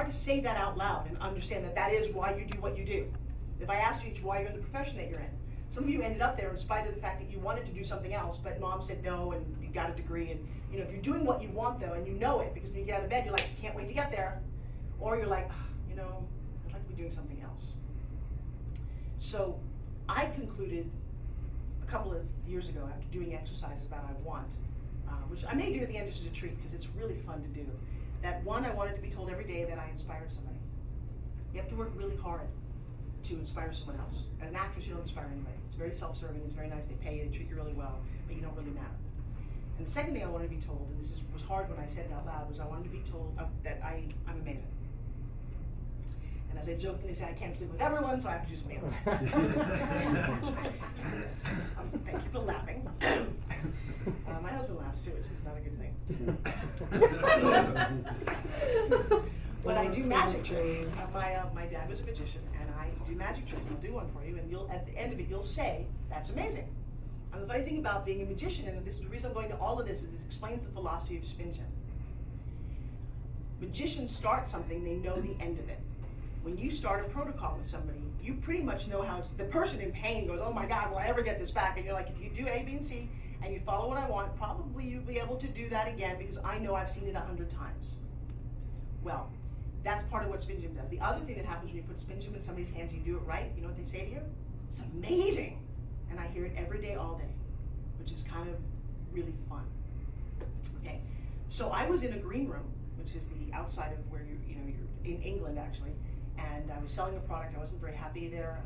hard to say that out loud and understand that that is why you do what you do. If I asked you why you're in the profession that you're in, some of you ended up there in spite of the fact that you wanted to do something else, but mom said no and you got a degree. And you know, if you're doing what you want though, and you know it, because when you get out of bed, you're like, can't wait to get there. Or you're like, you know, I'd like to be doing something else. So I concluded a couple of years ago after doing exercises about I want, which I may do at the end just as a treat because it's really fun to do, that one, I wanted to be told every day that I inspired somebody. You have to work really hard to inspire someone else. As an actress, you don't inspire anybody. It's very self-serving, it's very nice, they pay you, they treat you really well, but you don't really matter. And the second thing I wanted to be told, and this was hard when I said it out loud, was I wanted to be told that I'm amazing. And as I jokingly say, I can't sleep with everyone, so I have to do something else. Thank you for laughing. My husband laughs too, which is not a good thing. But I do magic tricks. My dad was a magician, and I do magic tricks. I'll do one for you, and you'll, at the end of it, you'll say, that's amazing. And the funny thing about being a magician, and this is the reason I'm going to all of this, is it explains the philosophy of SpinGym. Magicians start something, they know the end of it. When you start a protocol with somebody, you pretty much know how the person in pain goes, oh my God, will I ever get this back? And you're like, if you do A, B, and C, and you follow what I want, probably you'll be able to do that again because I know I've seen it 100 times. Well, that's part of what SpinGym does. The other thing that happens when you put SpinGym in somebody's hands and you do it right, you know what they say to you? It's amazing. And I hear it every day, all day, which is kind of really fun. Okay, so I was in a green room, which is the outside of where you're in England actually, and I was selling a product. I wasn't very happy there,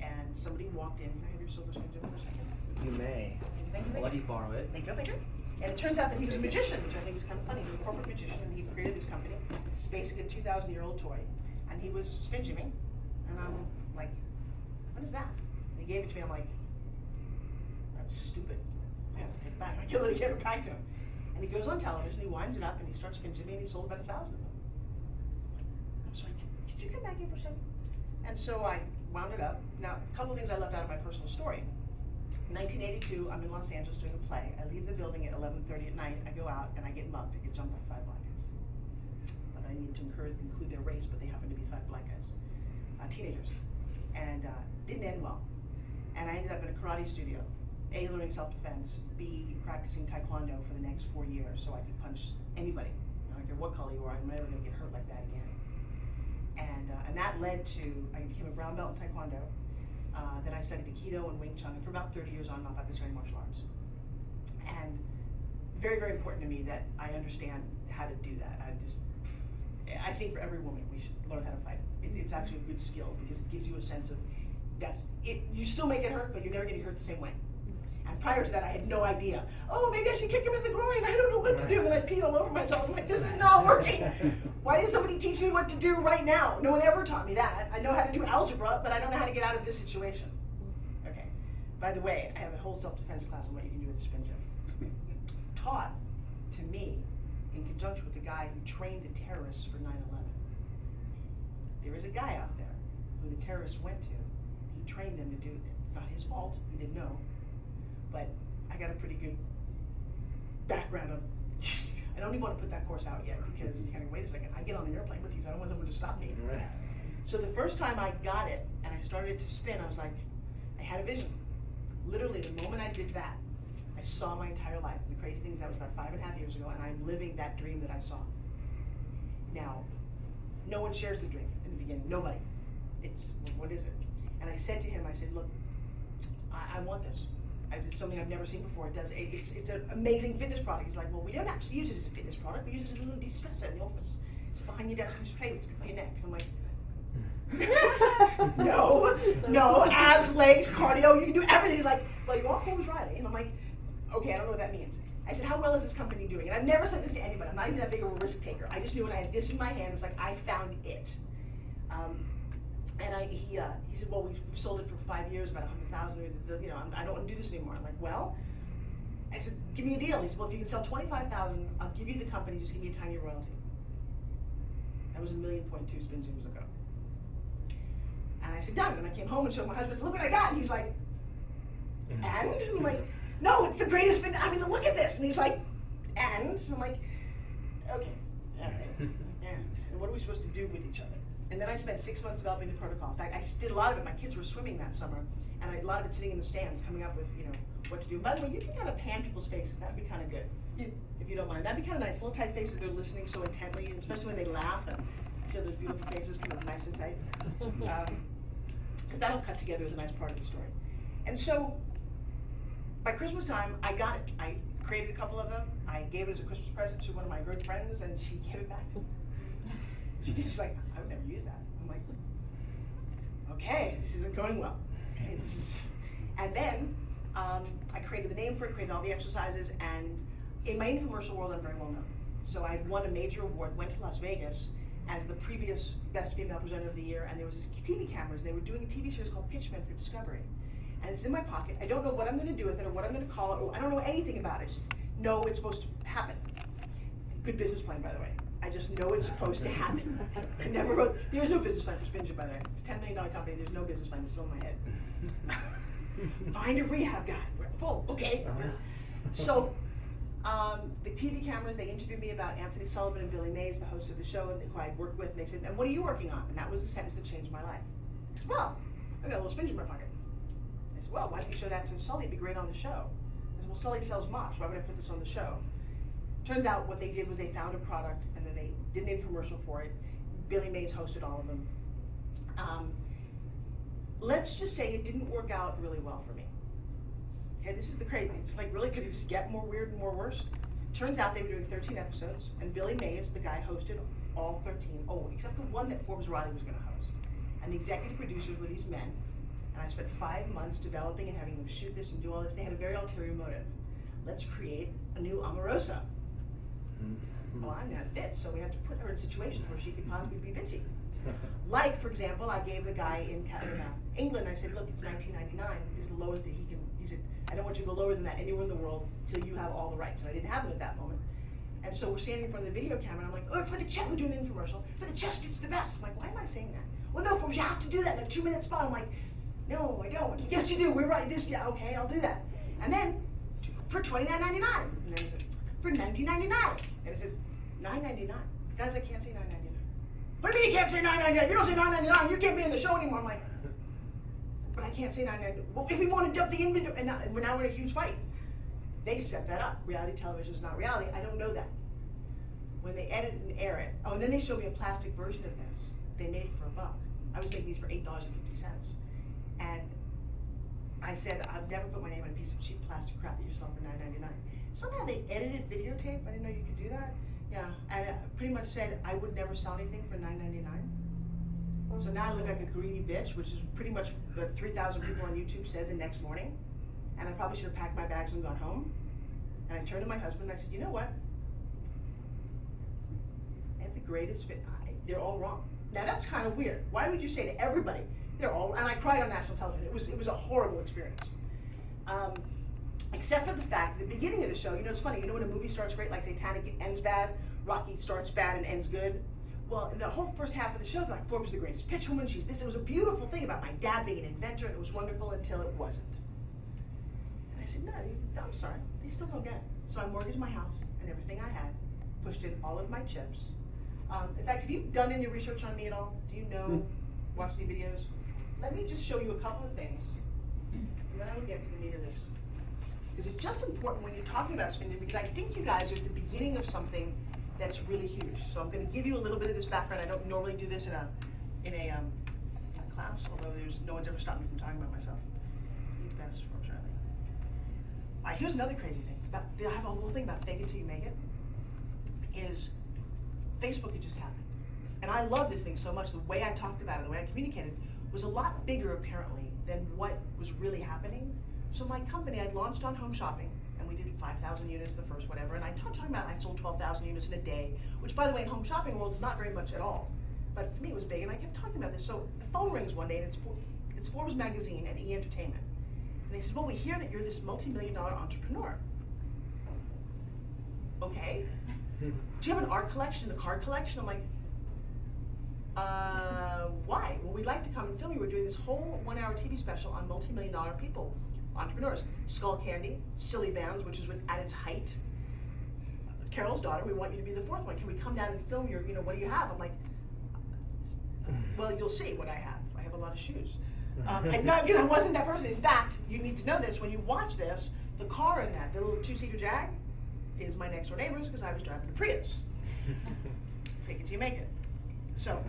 and somebody walked in. Can I have your silver SpinGym for a second? You may. Thank you. I'll let you borrow it. Thank you, thank you. And it turns out that he was a magician, which I think is kind of funny. He was a corporate magician, and he created this company. It's basically a 2,000-year-old toy, and he was SpinGymming, and I'm like, what is that? And he gave it to me. I'm like, that's stupid. I have to take it back. I can't let it get it back to him. And he goes on television, he winds it up, and he starts SpinGymming, and he sold about 1,000 of them. I was like, could you come back here for a second? And so I wound it up. Now, a couple of things I left out of my personal story. In 1982, I'm in Los Angeles doing a play. I leave the building at 11:30 at night. I go out and I get mugged. I get jumped by 5 black guys. But I need to include their race, but they happen to be 5 black guys, teenagers. And didn't end well. And I ended up in a karate studio, A, learning self-defense, B, practicing taekwondo for the next 4 years so I could punch anybody. I don't care what color you are, I'm never going to get hurt like that again. And that led to, I became a brown belt in taekwondo. Then I studied Aikido and Wing Chun, and for about 30 years on and off, I've been studying martial arts. And very, very important to me that I understand how to do that. I think for every woman, we should learn how to fight. It's actually a good skill because it gives you a sense of, you still may get hurt, but you're never getting hurt the same way. And prior to that, I had no idea. Oh, maybe I should kick him in the groin. I don't know what to do. And I peed all over myself. I'm like, this is not working. Why didn't somebody teach me what to do right now? No one ever taught me that. I know how to do algebra, but I don't know how to get out of this situation. Okay. By the way, I have a whole self-defense class on what you can do with the SpinGym. Taught to me in conjunction with the guy who trained the terrorists for 9/11. There is a guy out there who the terrorists went to. He trained them to do it. It's not his fault. He didn't know. But I got a pretty good background of, I don't even want to put that course out yet because you kind of, wait a second, I get on the airplane with you, so I don't want someone to stop me. Right. So the first time I got it and I started to spin, I was like, I had a vision. Literally, the moment I did that, I saw my entire life. The crazy thing is that was about 5.5 years ago, and I'm living that dream that I saw. Now, no one shares the dream in the beginning, nobody. It's, what is it? And I said to him, I said, look, I want this. It's something I've never seen before. It's an amazing fitness product. He's like, well, we don't actually use it as a fitness product. We use it as a little de-stressor in the office. It's behind your desk and you just play with it for your neck. And I'm like, no, abs, legs, cardio, you can do everything. He's like, well, you are Forbes Riley. And I'm like, okay, I don't know what that means. I said, how well is this company doing? And I've never said this to anybody. I'm not even that big of a risk taker. I just knew when I had this in my hand, it's like, I found it. And he said, well, we've sold it for 5 years, about 100,000. I don't want to do this anymore. I'm like, well, I said, give me a deal. He said, well, if you can sell 25,000, I'll give you the company. Just give me a tiny royalty. That was $1.2 million SpinGyms ago. And I said, done. And I came home and showed my husband, look what I got. And he's like, and? I'm like, no, it's the greatest thing. I mean, look at this. And he's like, and? I'm like, okay, all right. Yeah. what are we supposed to do with each other? And then I spent 6 months developing the protocol. In fact, I did a lot of it. My kids were swimming that summer, and a lot of it sitting in the stands, coming up with, what to do. By the way, you can kind of pan people's faces. That'd be kind of good, if you don't mind. That'd be kind of nice. Little tight faces, they're listening so intently, and especially when they laugh and see all those beautiful faces come up nice and tight. Because that'll cut together as a nice part of the story. And so, by Christmas time, I got it. I created a couple of them. I gave it as a Christmas present to one of my good friends, and she gave it back to me. She's like, I would never use that. I'm like, okay, this isn't going well. Okay, and then I created the name for it, created all the exercises, and in my infomercial world, I'm very well known. So I won a major award, went to Las Vegas as the previous best female presenter of the year, and there was this TV cameras. They were doing a TV series called Pitchman for Discovery. And it's in my pocket. I don't know what I'm going to do with it or what I'm going to call it, or I don't know anything about it. Just know it's supposed to happen. Good business plan, by the way. I just know it's supposed to happen. I never wrote, there's no business plan for SpinGym, by the way. It's a $10 million company, there's no business plan, it's still in my head. Find a rehab guy. Oh, okay. So, the TV cameras, they interviewed me about Anthony Sullivan and Billy Mays, the host of the show, and who I'd worked with, and they said, and what are you working on? And that was the sentence that changed my life. I said, well, I got a little SpinGym in my pocket. I said, well, why don't you show that to Sully? It'd be great on the show. I said, well, Sully sells mops, why would I put this on the show? Turns out what they did was they found a product, and then they did an infomercial for it. Billy Mays hosted all of them. Let's just say it didn't work out really well for me. Okay, this is the crazy. It's like, really, could it just get more weird and more worse? Turns out they were doing 13 episodes, and Billy Mays, the guy, hosted all 13. Oh, except the one that Forbes Riley was going to host. And the executive producers were these men, and I spent 5 months developing and having them shoot this and do all this. They had a very ulterior motive. Let's create a new Omarosa. Well, I'm not fit, so we have to put her in situations where she could possibly be bitchy. Like, for example, I gave the guy in England, I said, look, it's $19.99. It's the lowest that he can. He said, I don't want you to go lower than that anywhere in the world till you have all the rights. And I didn't have them at that moment. And so we're standing in front of the video camera, and I'm like, oh, for the chest, we're doing the infomercial. For the chest, it's the best. I'm like, why am I saying that? Well, no, Forbes, you have to do that in a 2-minute spot. I'm like, no, I don't. Yes, you do. We're right. This, yeah, okay, I'll do that. And then for $29.99. And then he said, for $19.99. And it says $9.99. Guys, I can't say $9.99. What do you mean you can't say $9.99? You don't say $9.99, you can't be in the show anymore. I'm like, but I can't say $9.99. Well, if we want to dump the inventory, and now we're in a huge fight. They set that up. Reality television is not reality. I don't know that. When they edit and air it, oh, and then they showed me a plastic version of this. They made it for $1. I was making these for $8.50. And I said, I've never put my name on a piece of cheap plastic crap that you sell for $9.99. Somehow they edited videotape. I didn't know you could do that. Yeah, and it pretty much said I would never sell anything for $9.99. So now I look like a greedy bitch, which is pretty much what 3,000 people on YouTube said the next morning. And I probably should have packed my bags and gone home. And I turned to my husband and I said, you know what? I have the greatest fit. They're all wrong. Now that's kind of weird. Why would you say to everybody, they're all, and I cried on national television. It was a horrible experience. Except for the fact, at the beginning of the show, it's funny, when a movie starts great, like Titanic, it ends bad, Rocky starts bad and ends good. Well, in the whole first half of the show, like, Forbes is the greatest pitch woman, she's this. It was a beautiful thing about my dad being an inventor, and it was wonderful until it wasn't. And I said, no, I'm sorry, they still don't get it. So I mortgaged my house and everything I had, pushed in all of my chips. In fact, have you done any research on me at all? Do you know, watch the videos? Let me just show you a couple of things, and then I will get to the meat of this. Because it's just important when you're talking about SpinGym, because I think you guys are at the beginning of something that's really huge. So I'm going to give you a little bit of this background. I don't normally do this in a class, although no one's ever stopped me from talking about myself. That's fortunately. All right, here's another crazy thing. I have a whole thing about fake it till you make it. Is Facebook had just happened. And I love this thing so much. The way I talked about it, the way I communicated, was a lot bigger apparently than what was really happening. So my company, I'd launched on home shopping, and we did 5,000 units the first whatever, and I talking about I sold 12,000 units in a day, which by the way in home shopping world is not very much at all. But for me it was big, and I kept talking about this. So the phone rings one day, and it's Forbes magazine and E! Entertainment. And they said, well, we hear that you're this multi-million-dollar entrepreneur. Okay. Do you have an art collection, a card collection? I'm like, why? Well, we'd like to come and film you. We're doing this whole 1-hour TV special on multi-million-dollar people. Entrepreneurs. Skull Candy, Silly Bands, which is at its height. Carol's daughter, we want you to be the 4th one. Can we come down and film your, what do you have? I'm like, well, you'll see what I have. I have a lot of shoes. And not because I wasn't that person. In fact, you need to know this. When you watch this, the car in that, the little 2-seater Jag, is my next door neighbor's because I was driving a Prius. Fake it till you make it. So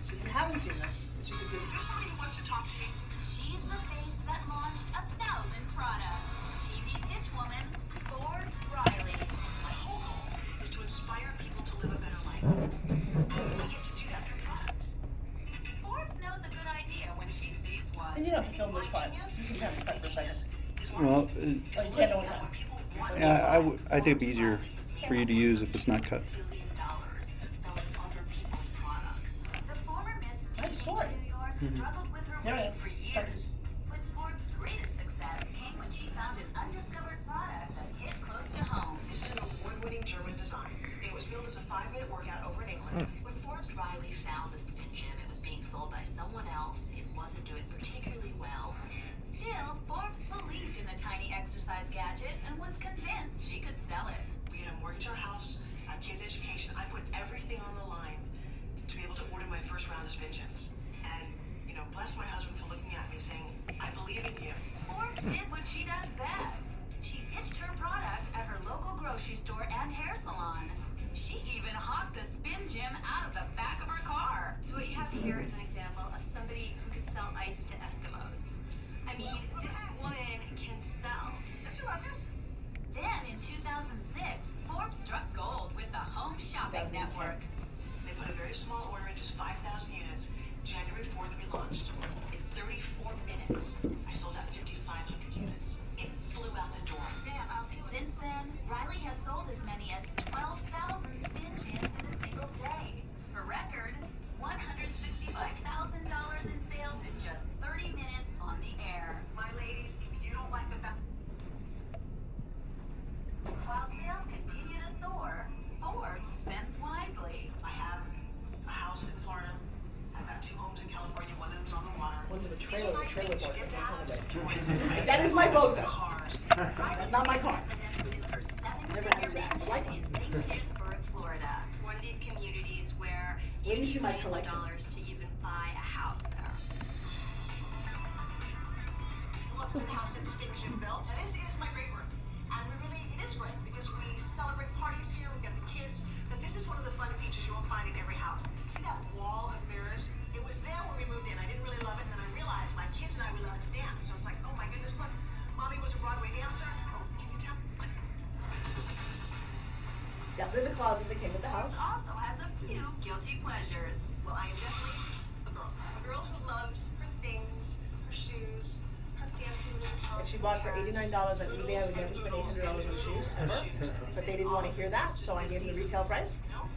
if you haven't seen this, it's just a good. There's somebody who wants to talk to me. She's the face that launched 1,000 products. TV pitch woman, Forbes Riley. My whole goal is to inspire people to live a better life. And I get to do that through products. Forbes knows a good idea when she sees one. And you don't have to film this part. You can have it cut for a second. Well, Oh, you can't know what yeah, I think it'd be easier for you to use if it's not cut. $1 billion selling other people's products. The former Miss I'm Teenage sorry. New York struggled with her Yeah, weight yeah. for years. But Forbes' greatest success came when she found an undiscovered product that hit close to home. This is an award-winning German design. It was built as a 5-minute workout over in England. When Forbes Riley found the SpinGym, it was being sold by someone else. It wasn't doing particularly well. Still, Forbes believed in the tiny exercise gadget and was convinced she could sell it. We had to mortgage our house, our kids' education. I put everything on the line to be able to order my first round of SpinGyms. And, you know, bless my husband for looking at me saying, I believe in you. Forbes did what she does best. She pitched her product at her local grocery store and hair salon. She even hawked the SpinGym out of the back of her car. So what you have here is an example of somebody who could sell ice to Eskimos. I mean, this woman can sell. Don't you love this? Then in 2006, Forbes struck gold with the Home Shopping Network. They put a very small order in, just 5,000 units. January 4th, we launched. In 34 minutes, I sold out 5,500 units. It flew out the door. Since then, Riley has sold as many as 12,000 SpinGyms in a single day. Her record, $165,000 in sales in just 30 minutes on the air. My ladies, if you don't like the fact While sales continue to soar, Forbes spends wisely. I have a house in Florida, I've got 2 homes in California, one of them's on the water. One's in a These trailer, are nice trailer things. You park. get to have That's toys. That is my boat, though. Cars. That's not my car. Residence is her Never seven-figure had that. I like mansion in St. Petersburg, Florida. One of these communities where Where you do you see need my millions of collection? dollars to even buy a house there. Look at the house that SpinGym built. And this is my great room. And it is great because we celebrate parties here, we've got the kids. But this is one of the fun features you won't find in every house. See that wall of mirrors? It was there when we moved in. I didn't really love it, and then I realized my kids and I, we love to dance. So it's like, oh my goodness, look, Mommy was a Broadway dancer. Oh, can you tell? Definitely the closet that came with the house. Forbes also has a few guilty pleasures. Well, I am definitely a girl. A girl who loves her things, her shoes, her fancy little And she bought for $89 on eBay. I would never spend $800 on shoes ever. But they didn't want to hear that, so I gave them the retail price. You know,